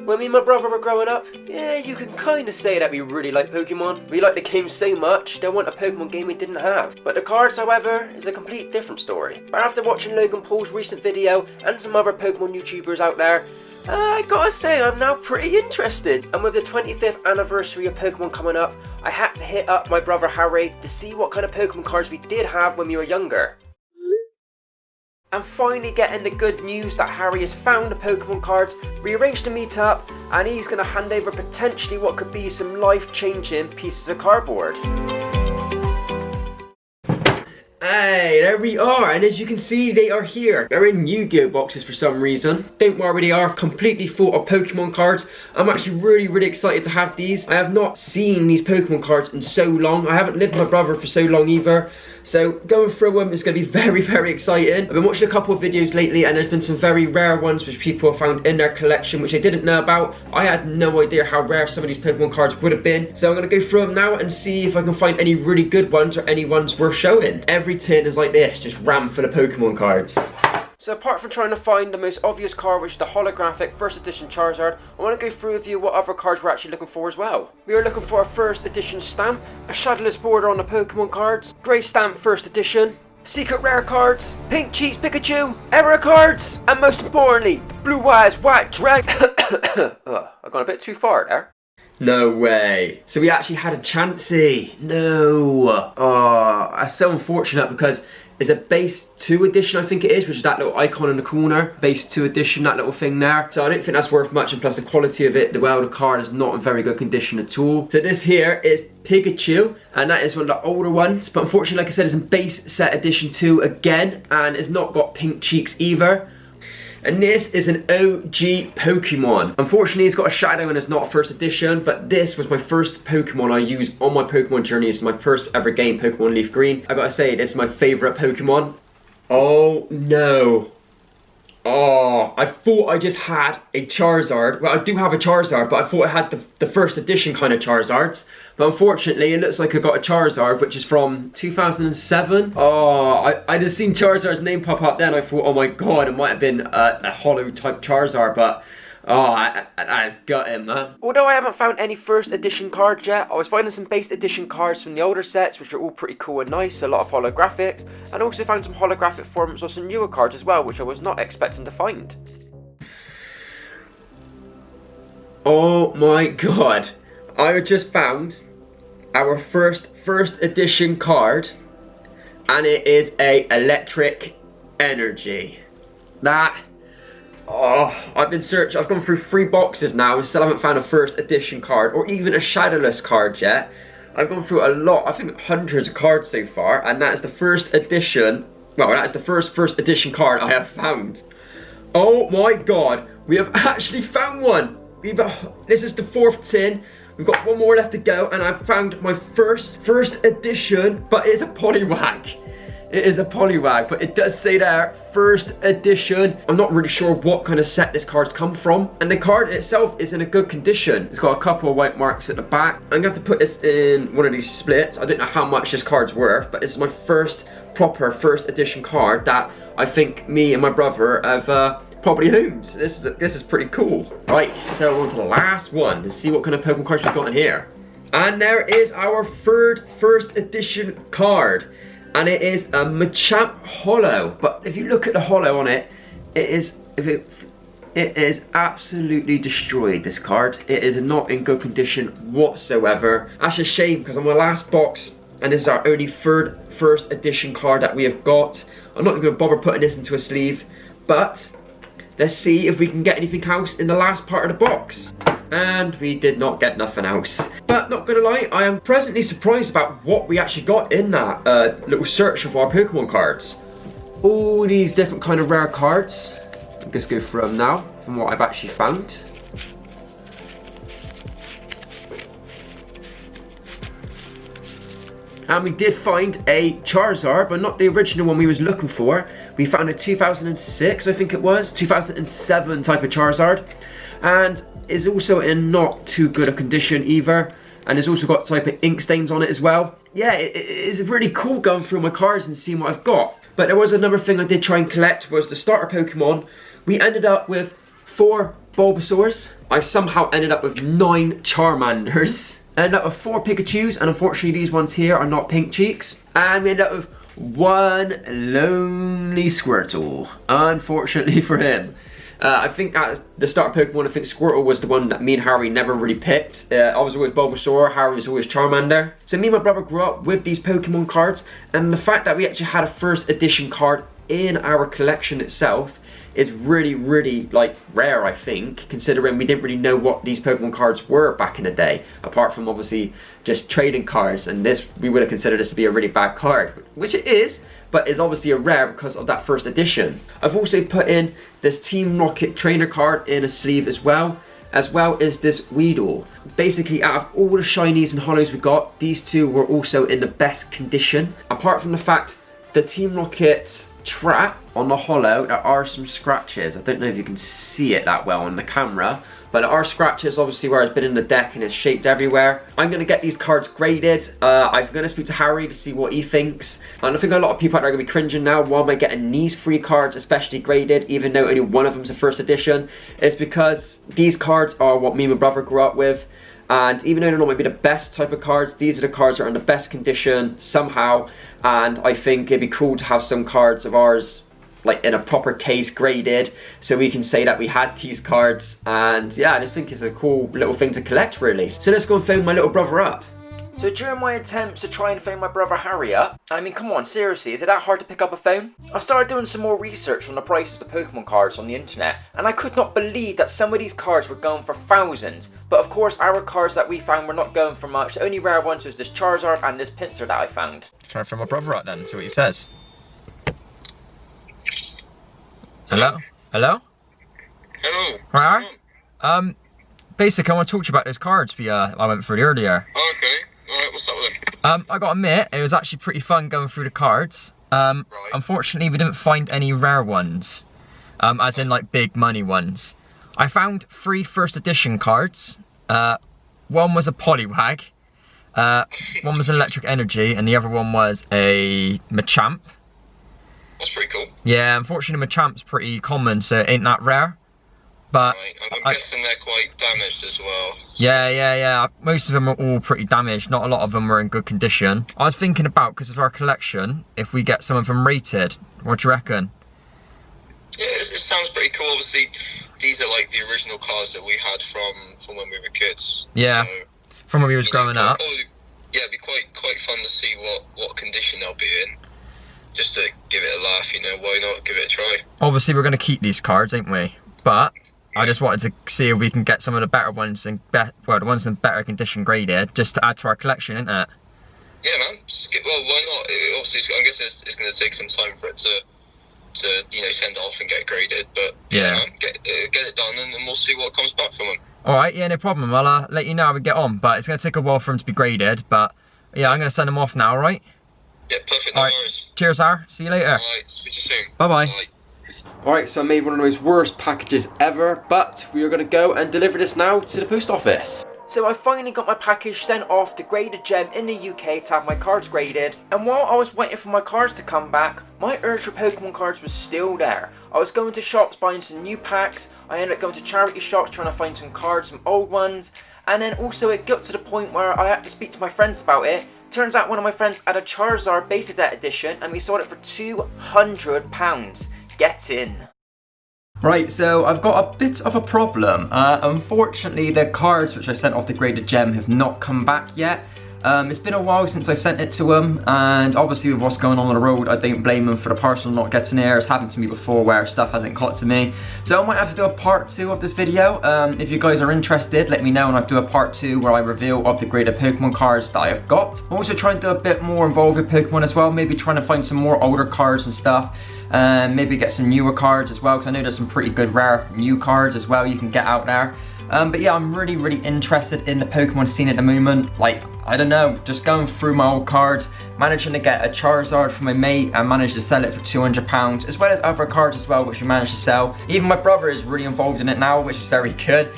When me and my brother were growing up, yeah, you can kinda say that we really like Pokemon. We liked the game so much, there wasn't a Pokemon game we didn't have. But the cards, however, is a complete different story. But after watching Logan Paul's recent video, and some other Pokemon YouTubers out there, I gotta say I'm now pretty interested. And with the 25th anniversary of Pokemon coming up, I had to hit up my brother Harry to see what kind of Pokemon cards we did have when we were younger. And finally getting the good news that Harry has found the Pokemon cards, we arranged to meet up, and he's going to hand over potentially what could be some life-changing pieces of cardboard. Hey, there we are, and as you can see, they are here. They're in Yu-Gi-Oh boxes for some reason. Don't worry, they are completely full of Pokemon cards. I'm actually really excited to have these. I have not seen these Pokemon cards in so long. I haven't lived with my brother for so long either. So going through them is going to be very exciting. I've been watching a couple of videos lately, and there's been some very rare ones which people have found in their collection which I didn't know about. I had no idea how rare some of these Pokemon cards would have been. So I'm going to go through them now and see if I can find any really good ones or any ones worth showing. Every tin is like this, just rammed full of Pokemon cards. So apart from trying to find the most obvious card, which is the holographic first edition Charizard, I want to go through with you what other cards we're actually looking for as well. We are looking for a first edition stamp, a shadowless border on the Pokemon cards, grey stamp first edition, secret rare cards, pink cheeks Pikachu, error cards, and most importantly, blue eyes white dragon. I've gone a bit too far there. No way. So we actually had a chancey. No. Oh, that's so unfortunate because it's a base 2 edition, I think it is, which is that little icon in the corner. Base 2 edition, that little thing there. So I don't think that's worth much, and plus the quality of it, the card is not in very good condition at all. So this here is Pikachu, and that is one of the older ones. But unfortunately, like I said, it's in base set edition 2 again, and it's not got pink cheeks either. And this is an OG Pokemon. Unfortunately, it's got a shadow and it's not first edition, but this was my first Pokemon I used on my Pokemon journey. It's my first ever game, Pokemon Leaf Green. I gotta say, this is my favorite Pokemon. Oh no. Oh, I thought I just had a Charizard. Well, I do have a Charizard, but I thought I had the first edition kind of Charizards. But unfortunately, it looks like I got a Charizard, which is from 2007. Oh, I just seen Charizard's name pop up then. I thought, oh my god, it might have been a Holo type Charizard, but oh, that's gutting, man. Although I haven't found any first edition cards yet, I was finding some base edition cards from the older sets, which are all pretty cool and nice, a lot of holographics, and also found some holographic forms of some newer cards as well, which I was not expecting to find. Oh my god. I just found our first edition card, and it is a electric energy. Oh, I've gone through 3 boxes now and still haven't found a first edition card or even a shadowless card yet. I've gone through a lot, I think hundreds of cards so far, and that is the first edition, well, that is the first edition card I have found. Oh my god, we have actually found one. This is the 4th tin. We've got 1 more left to go, and I've found my first edition, but it's a Poliwag. It is a Poliwag, but it does say there, first edition. I'm not really sure what kind of set this card's come from. And the card itself is in a good condition. It's got a couple of white marks at the back. I'm gonna have to put this in one of these splits. I don't know how much this card's worth, but this is my proper first edition card that I think me and my brother have probably owned. This is pretty cool. Right, so on to the last one to see what kind of Pokemon cards we've got in here. And there is our third first edition card. And it is a Machamp Holo. But if you look at the Holo on it, it is absolutely destroyed, this card. It is not in good condition whatsoever. That's a shame because on my last box, and this is our only first edition card that we have got. I'm not even going to bother putting this into a sleeve, but let's see if we can get anything else in the last part of the box. And we did not get nothing else. But not gonna lie, I am pleasantly surprised about what we actually got in that little search of our Pokemon cards. All these different kind of rare cards. I'll just go through them now from what I've actually found. And we did find a Charizard, but not the original one we was looking for. We found a 2006, I think it was, 2007 type of Charizard. And is also in not too good a condition either, and it's also got type of ink stains on it as well. Yeah, it is really cool going through my cards and seeing what I've got. But there was another thing I did try and collect, was the starter Pokemon. We ended up with 4 Bulbasaurs. I somehow ended up with 9 Charmanders. Ended up with 4 Pikachus, and unfortunately these ones here are not pink cheeks. And we ended up with 1 lonely Squirtle, unfortunately for him. I think at the start of Pokemon, I think Squirtle was the one that me and Harry never really picked. I was always Bulbasaur, Harry was always Charmander. So me and my brother grew up with these Pokemon cards, and the fact that we actually had a first edition card in our collection itself is really, really like rare, I think, considering we didn't really know what these Pokemon cards were back in the day, apart from obviously just trading cards, and this, we would have considered this to be a really bad card, which it is, but it's obviously a rare because of that first edition. I've also put in this Team Rocket trainer card in a sleeve as well as this Weedle. Basically, out of all the shinies and holos we got, these two were also in the best condition. Apart from the fact the Team Rocket trap on the holo, there are some scratches. I don't know if you can see it that well on the camera, but there are scratches obviously where it's been in the deck and it's shaped everywhere. I'm going to get these cards graded. I'm going to speak to Harry to see what he thinks, and I think a lot of people out there are going to be cringing now. Why am I getting these 3 cards especially graded, even though only one of them is a first edition? It's because these cards are what me and my brother grew up with, and even though they're not maybe the best type of cards, these are the cards that are in the best condition somehow, and I think it'd be cool to have some cards of ours like in a proper case graded, so we can say that we had these cards. And yeah, I just think it's a cool little thing to collect really. So let's go and phone my little brother up. So during my attempts to try and phone my brother Harry up, I mean, come on, seriously, is it that hard to pick up a phone? I started doing some more research on the prices of Pokemon cards on the internet, and I could not believe that some of these cards were going for thousands. But of course, our cards that we found were not going for much. The only rare ones was this Charizard and this Pinsir that I found. Try to phone my brother up then, see what he says. Hello? Hello? Hello. Right. Basically, I want to talk to you about those cards I went through earlier. Oh, okay. Alright, what's up with them? I gotta admit, it was actually pretty fun going through the cards. Right. Unfortunately, we didn't find any rare ones. As in, like, big money ones. I found 3 first edition cards. One was a Poliwag. One was an Electric Energy, and the other one was a Machamp. That's pretty cool. Yeah, unfortunately Machamp's pretty common, so it ain't that rare. But right. I'm guessing they're quite damaged as well. Yeah. Most of them are all pretty damaged. Not a lot of them were in good condition. I was thinking about, because of our collection, if we get some of them rated. What do you reckon? Yeah, it sounds pretty cool. Obviously, these are like the original cards that we had from when we were kids. Yeah, so, from when we was growing up. Probably, yeah, it'd be quite fun to see what condition they'll be in. Just to give it a laugh, you know, why not give it a try? Obviously, we're going to keep these cards, ain't we? But I just wanted to see if we can get some of the better ones and the ones in better condition graded, just to add to our collection, isn't it? Yeah, man. Well, why not? Obviously, I guess it's going to take some time for it to you know, send off and get graded, but yeah, man, get it done, and then we'll see what comes back from them. All right, yeah, no problem. I'll let you know how we get on, but it's going to take a while for them to be graded. But yeah, I'm going to send them off now. All right. Yeah, perfect. No worries. Cheers, Ar. See you later. Alright, speak to you soon. Bye-bye. Alright, so I made one of those worst packages ever, but we are going to go and deliver this now to the post office. So I finally got my package sent off to Graded Gem in the UK to have my cards graded, and while I was waiting for my cards to come back, my urge for Pokemon cards was still there. I was going to shops buying some new packs, I ended up going to charity shops trying to find some cards, some old ones, and then also it got to the point where I had to speak to my friends about it. Turns out one of my friends had a Charizard Base Adet edition and we sold it for £200. Get in. Right, so I've got a bit of a problem. Unfortunately, the cards which I sent off to Graded Gem have not come back yet. It's been a while since I sent it to them, and obviously with what's going on the road, I don't blame them for the parcel not getting there. It's happened to me before where stuff hasn't got to me. So I might have to do a part 2 of this video. If you guys are interested, let me know and I'll do a part 2 where I reveal upgraded Pokemon cards that I've got. I'm also trying to do a bit more involved with Pokemon as well, maybe trying to find some more older cards and stuff. Maybe get some newer cards as well, because I know there's some pretty good rare new cards as well you can get out there. But yeah, I'm really interested in the Pokemon scene at the moment. Like, I don't know, just going through my old cards, managing to get a Charizard from my mate and managed to sell it for £200, as well as other cards as well, which we managed to sell. Even my brother is really involved in it now, which is very good.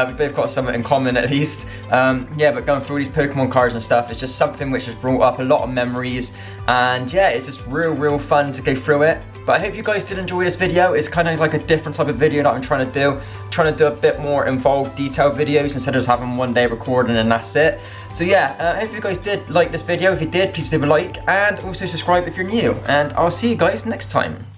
We both got something in common at least. Yeah, but going through these Pokemon cards and stuff, it's just something which has brought up a lot of memories. And yeah, it's just real fun to go through it. But I hope you guys did enjoy this video. It's kind of like a different type of video that I'm trying to do. Trying to do a bit more involved, detailed videos instead of just having one day recording and that's it. So yeah, I hope you guys did like this video. If you did, please leave a like and also subscribe if you're new. And I'll see you guys next time.